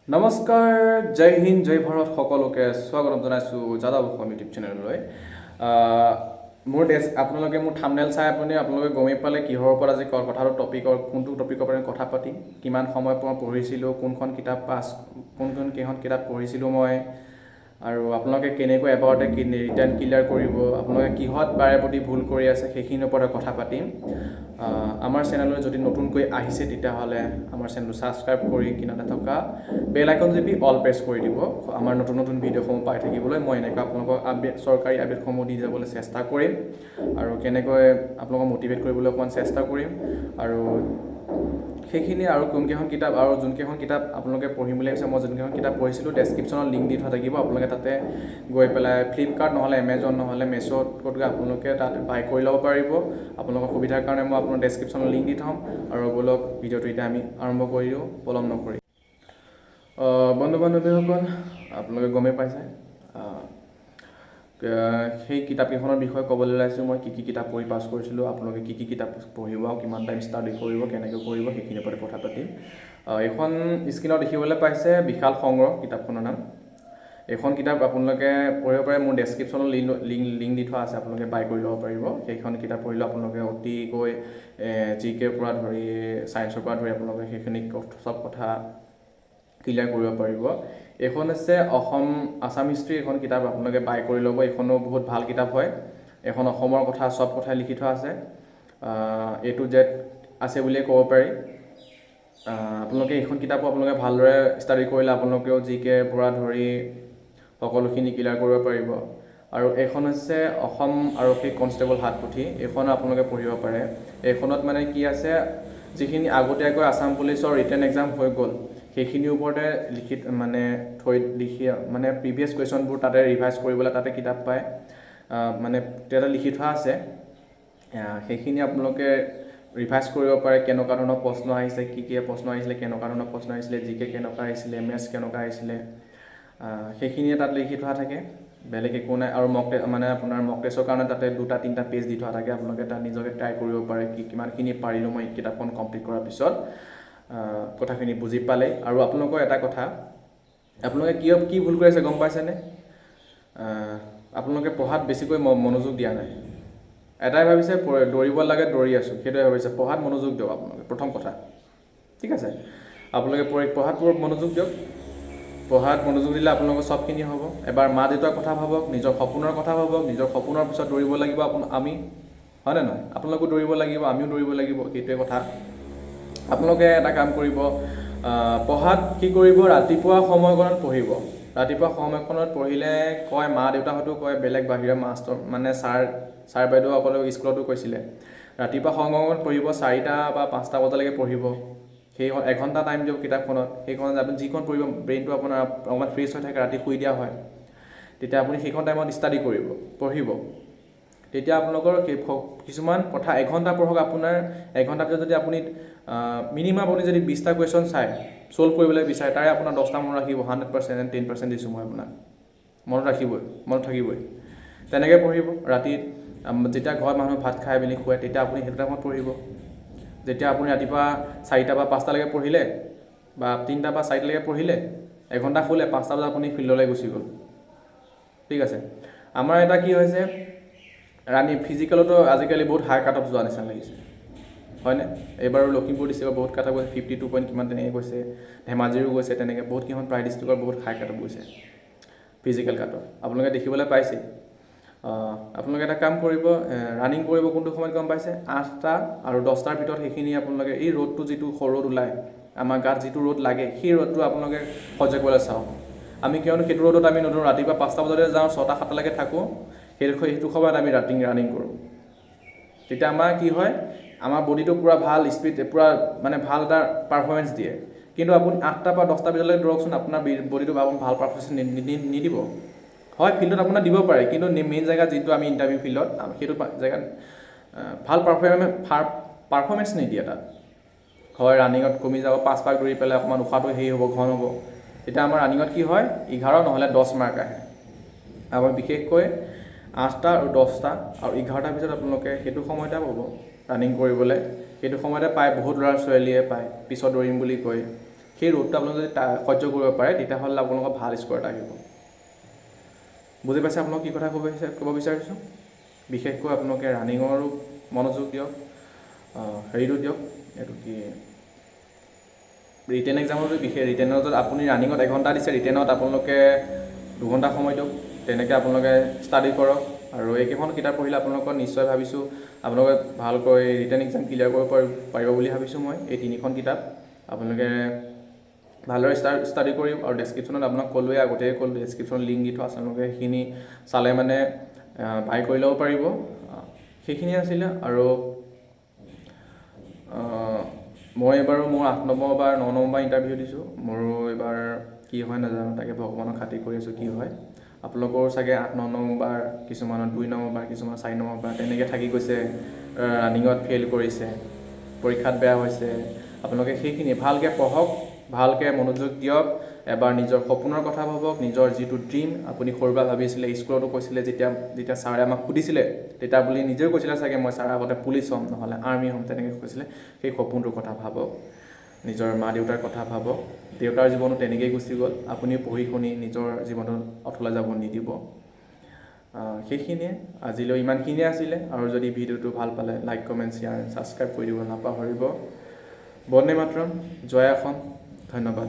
নমস্কাৰ জয় হিন্দ জয় ভাৰত সকলোকে স্বাগতম জনাইছোঁ যাদৱ অসম ইউটিউব চেনেললৈ মোৰ আপোনালোকে মোৰ থাম্বনেল চাই আপোনালোকে গমেই পালে কিহৰ ওপৰত আজি কথাটো টপিকৰ কোনটো টপিকৰ ওপৰত কথা পাতিম কিমান সময় পঢ়িছিলোঁ কোনখন কিতাপ কেইখন কিতাপ পঢ়িছিলোঁ মই আৰু আপোনালোকে কেনেকৈ এবাৰতে ৰিটাৰ্ণ ক্লিয়াৰ কৰিব আপোনালোকে কিহত বাৰে প্ৰতি ভুল কৰি আছে সেইখিনিৰ ওপৰত কথা পাতিম আমাৰ চেনেললৈ যদি নতুনকৈ আহিছে তেতিয়াহ'লে আমাৰ চেনেলটো ছাবস্ক্ৰাইব কৰি কিনাতে থকা বেল আইকন টিপি অল প্ৰেছ কৰি দিব আমাৰ নতুন নতুন ভিডিঅ'সমূহ পাই থাকিবলৈ মই এনেকৈ আপোনালোকক চৰকাৰী আপডেটসমূহ দি যাবলৈ চেষ্টা কৰিম আৰু কেনেকৈ আপোনালোকক মটিভেট কৰিবলৈ অকণমান চেষ্টা কৰিম আৰু সেইখিনি আৰু কোনকেইখন কিতাপ আৰু যোনকেইখন কিতাপ আপোনালোকে পঢ়িম বুলি ভাবিছে মই যোনকেইখন কিতাপ পঢ়িছিলোঁ ডেছক্ৰিপশ্যনত লিংক দি থোৱা থাকিব আপোনালোকে তাতে গৈ পেলাই ফ্লিপকাৰ্ট নহ'লে এমেজন নহ'লে মেছত গৈ আপোনালোকে তাত বাই কৰি ল'ব পাৰিব আপোনালোকৰ সুবিধাৰ কাৰণে মই আপোনাৰ ডেছক্ৰিপশ্যনত লিংক দি থ'ম আৰু ব'লক ভিডিঅ'টো এতিয়া আমি আৰম্ভ কৰি দিওঁ পলম নকৰি বন্ধু বান্ধৱীসকল আপোনালোকে গমেই পাইছে সেই কিতাপকেইখনৰ বিষয়ে ক'বলৈ ওলাইছোঁ মই কি কিতাপ পঢ়ি পাছ কৰিছিলোঁ আপোনালোকে কি কিতাপ পঢ়িব আৰু কিমান টাইম ষ্টাডি কৰিব কেনেকৈ কৰিব সেইখিনিৰ ওপৰত কথা পাতিম এইখন স্ক্ৰীণত দেখিবলৈ পাইছে বিশাল সংগ্ৰহ কিতাপখনৰ নাম এইখন কিতাপ আপোনালোকে পঢ়িব পাৰে মোৰ ডেছক্ৰিপশ্যনত লিংক দি থোৱা আছে আপোনালোকে বাই কৰি ল'ব পাৰিব সেইখন কিতাপ পঢ়িলে আপোনালোকে অতিকৈ জিকেৰ পৰা ধৰি ছায়েন্সৰ পৰা ধৰি আপোনালোকে সেইখিনি চব কথা ক্লিয়াৰ কৰিব পাৰিব এইখন হৈছে আছাম হিষ্ট্ৰী এখন কিতাপ আপোনালোকে বাই কৰি ল'ব এইখনো বহুত ভাল কিতাপ হয় এখন অসমৰ কথা চব কথাই লিখি থোৱা আছে A to Z আছে বুলিয়ে ক'ব পাৰি আপোনালোকে এইখন কিতাপো আপোনালোকে ভালদৰে ষ্টাডি কৰিলে আপোনালোকেও জিকেৰ পৰা ধৰি সকলোখিনি ক্লিয়াৰ কৰিব পাৰিব আৰু এইখন হৈছে অসম আৰক্ষী কনষ্টেবল হাতপুথি এইখন আপোনালোকে পঢ়িব পাৰে এইখনত মানে কি আছে যিখিনি আগতীয়াকৈ আছাম পুলিচৰ ৰিটেন এক্সাম হৈ গ'ল সেইখিনিৰ ওপৰতে লিখি মানে প্ৰিভিয়াছ কুৱেশ্যনবোৰ তাতে ৰিভাইজ কৰিবলৈ তাতে কিতাপ পায় মানে তাতে লিখি থোৱা আছে সেইখিনি আপোনালোকে ৰিভাইজ কৰিব পাৰে কেনেকুৱা ধৰণৰ প্ৰশ্ন আহিছে কি প্ৰশ্ন আহিছিলে কেনেকুৱা ধৰণৰ প্ৰশ্ন আহিছিলে জিকে কেনেকুৱা আহিছিলে মেথছ কেনেকুৱা আহিছিলে সেইখিনিয়ে তাত লিখি থোৱা থাকে বেলেগ একো নাই আৰু মানে আপোনাৰ মক টেষ্টৰ কাৰণে তাতে 2-3টা পেজ দি থোৱা থাকে আপোনালোকে তাত নিজকে ট্ৰাই কৰিব পাৰে কিমানখিনি পাৰিলোঁ মই কিতাপখন কমপ্লিট কৰাৰ পিছত কথাখিনি বুজি পালে আৰু আপোনালোকৰ এটা কথা আপোনালোকে কি ভুল কৰি আছে গম পাইছেনে আপোনালোকে পঢ়াত বেছিকৈ মনোযোগ দিয়া নাই এটাই ভাবিছে দৌৰিব লাগে দৌৰি আছোঁ সেইটোৱে ভাবিছে পঢ়াত মনোযোগ দিয়ক আপোনালোকে প্ৰথম কথা ঠিক আছে আপোনালোকে পঢ়াত মনোযোগ দিয়ক পঢ়াত মনোযোগ দিলে আপোনালোকৰ চবখিনি হ'ব এবাৰ মা দেউতাৰ কথা ভাবক নিজৰ সপোনৰ কথা ভাবক নিজৰ সপোনৰ পিছত দৌৰিব লাগিব আমি হয়নে নহয় আপোনালোকো দৌৰিব লাগিব আমিও দৌৰিব লাগিব সেইটোৱে কথা আপোনালোকে এটা কাম কৰিব পঢ়াত কি কৰিব ৰাতিপুৱা সময়কণত পঢ়িব ৰাতিপুৱা সময়কণত পঢ়িলে কয় মা দেউতাহঁতেও কয় বেলেগ বাহিৰা মাষ্টৰ মানে ছাৰ বাইদেউসকলেও স্কুলতো কৈছিলে ৰাতিপুৱা সময়কণত পঢ়িব 4টা বা 5টা বজালৈকে পঢ়িব সেই এঘণ্টা টাইম দিয়ক কিতাপখনত সেইখনত আপুনি যিখন পঢ়িব ব্ৰেইনটো আপোনাৰ অকণমান ফ্ৰেছ হৈ থাকে ৰাতি শুই দিয়া হয় তেতিয়া আপুনি সেইখন টাইমত ষ্টাডি পঢ়িব তেতিয়া আপোনালোকৰ কিছুমান কথা এঘণ্টা পঢ়ক আপোনাৰ এঘণ্টাৰ পিছত যদি আপুনি মিনিমাম আপুনি যদি 20টা কুৱেশ্যন চাই ছল্ভ কৰিবলৈ বিচাৰে তাৰে আপোনাৰ 10টা মনত ৰাখিব 100% 10% দিছোঁ মই আপোনাক মনত থাকিবই তেনেকৈ পঢ়িব ৰাতি যেতিয়া ঘৰত মানুহ ভাত খাই মেলি শুৱে তেতিয়া আপুনি সেইটো টাইমত পঢ়িব যেতিয়া আপুনি ৰাতিপুৱা 4টা বা 5টালৈকে পঢ়িলে বা 3টা বা 4টালৈকে পঢ়িলে এঘণ্টা শুলে 5টা বজাত আপুনি ফিল্ডলৈ গুচি গ'ল ঠিক আছে আমাৰ এটা কি হৈছে ফিজিকেলতো আজিকালি বহুত হাই কাট অফ যোৱা নিচিনা লাগিছে হয়নে এইবাৰো লখিমপুৰ ডিষ্ট্ৰিক্টৰ বহুত কাট অফ গৈছে 52 পইণ্ট কিমান তেনেকৈ গৈছে ধেমাজিৰো গৈছে তেনেকৈ বহুতকেইখন প্ৰায় ডিষ্ট্ৰিক্টৰ বহুত হাই কাট অফ গৈছে ফিজিকেল কাট অফ আপোনালোকে দেখিবলৈ পাইছে আপোনালোকে এটা কাম কৰিব ৰানিং কৰিব কোনটো সময়ত গম পাইছে 8টা আৰু 10টাৰ ভিতৰত সেইখিনি আপোনালোকে এই ৰ'দটো যিটো ৰ'দ ওলায় আমাৰ গাত যিটো ৰ'দ লাগে সেই ৰ'দটো আপোনালোকে সহ্য কৰিবলৈ চাওক আমি কিয়নো সেইটো ৰ'দত আমি নদৌৰোঁ ৰাতিপুৱা 5টা বজাতে যাওঁ 6টা 7টালৈকে থাকোঁ সেইটো সময়ত আমি ৰানিং কৰোঁ তেতিয়া আমাৰ কি হয় আমাৰ বডিটো পূৰা ভাল স্পীড পূৰা মানে ভাল এটা পাৰফৰ্মেঞ্চ দিয়ে কিন্তু আপুনি 8টা বা 10টা বজালৈকে দৌৰকচোন আপোনাৰ বডিটো ভাল পাৰফৰ্মেঞ্চ নিদিব হয় ফিল্ডত আপোনাৰ দিব পাৰে কিন্তু মেইন জেগাত যিটো আমি ইণ্টাৰভিউ ফিল্ডত সেইটো জেগাত ভাল পাৰফৰ্মেঞ্চ নিদিয়ে তাত হয় ৰানিঙত কমি যাব 5 পাক দৌৰি পেলাই অকণমান উশাহটো হেৰি হ'ব ঘন হ'ব তেতিয়া আমাৰ ৰানিঙত কি হয় 11 নহ'লে 10 মাৰ্ক আহে আমাৰ বিশেষকৈ 8টা আৰু 10টা আৰু 11টাৰ ভিতৰত আপোনালোকে সেইটো সময়তে পাব ৰানিং কৰিবলৈ সেইটো সময়তে পায় বহুত ল'ৰা ছোৱালীয়ে পায় পিছত দৌৰিম বুলি কৈ সেই ৰ'দটো আপোনালোকে যদি সহ্য কৰিব পাৰে তেতিয়াহ'লে আপোনালোকৰ ভাল স্ক'ৰ এটা আহিব। বুজি পাইছে আপোনালোক কি কথা ক'ব বিচাৰিছোঁ? বিশেষকৈ আপোনালোকে ৰানিঙৰো মনোযোগ দিয়ক, হেৰিটো দিয়ক, এইটো কি ৰিটেন এক্সামতো বিশেষ ৰিটেনত আপুনি ৰানিঙত 1 ঘণ্টা দিছে, ৰিটেনত আপোনালোকে 2 ঘণ্টা সময় দিয়ক। তেনেকৈ আপোনালোকে ষ্টাডি কৰক আৰু এইকেইখন কিতাপ পঢ়িলে আপোনালোকৰ নিশ্চয় ভাবিছোঁ আপোনালোকে ভালকৈ ৰিটেন এক্সাম ক্লিয়াৰ কৰিব পাৰিব বুলি ভাবিছোঁ মই। এই 3খন কিতাপ আপোনালোকে ভালদৰে ষ্টাডি কৰিম আৰু ডেছক্ৰিপশ্যনত আপোনাক ক'লোৱে, আগতীয়াকৈ ক'লোঁ, ডেছক্ৰিপশ্যনত লিংক দি থোৱা আছে, আপোনালোকে সেইখিনি চালে মানে বাই কৰি ল'ব পাৰিব। সেইখিনিয়ে আছিলে। আৰু মই এইবাৰো মোৰ 8 নম্বৰ বা 9 নম্বৰ ইণ্টাৰভিউ দিছোঁ। মোৰো এইবাৰ কি হয় নাজানো, তাকে ভগৱানক খাতি কৰি আছোঁ কি হয়। আপোনালোকৰো চাগে 8-9 নম্বৰ, কিছুমানৰ 2 নম্বৰ, কিছুমানৰ 4 নম্বৰ তেনেকৈ থাকি গৈছে, ৰানিঙত ফেইল কৰিছে, পৰীক্ষাত বেয়া হৈছে। আপোনালোকে সেইখিনি ভালকৈ পঢ়ক, ভালকৈ মনোযোগ দিয়ক, এবাৰ নিজৰ সপোনৰ কথা ভাবক, নিজৰ যিটো ড্ৰিম আপুনি সৰুৰ পৰা ভাবিছিলে, স্কুলতো কৈছিলে, যেতিয়া ছাৰে আমাক সুধিছিলে তেতিয়া আপুনি নিজেও কৈছিলে চাগে মই ছাৰ আগতে পুলিচ হ'ম, নহ'লে আৰ্মি হ'ম, তেনেকৈ কৈছিলে। সেই সপোনটোৰ কথা ভাবক, নিজৰ মা দেউতাৰ কথা ভাবক। দেউতাৰ জীৱনো তেনেকেই গুচি গ'ল, আপুনিও পঢ়ি শুনি নিজৰ জীৱনটো অথলে যাব নিদিব। সেইখিনিয়ে আজিলৈ ইমানখিনিয়ে আছিলে। আৰু যদি ভিডিঅ'টো ভাল পালে লাইক, কমেণ্ট, শ্বেয়াৰ, ছাবস্ক্ৰাইব কৰি দিব নাপাহৰিব। বন্দে মাতৰম, জয় অসম, ধন্যবাদ।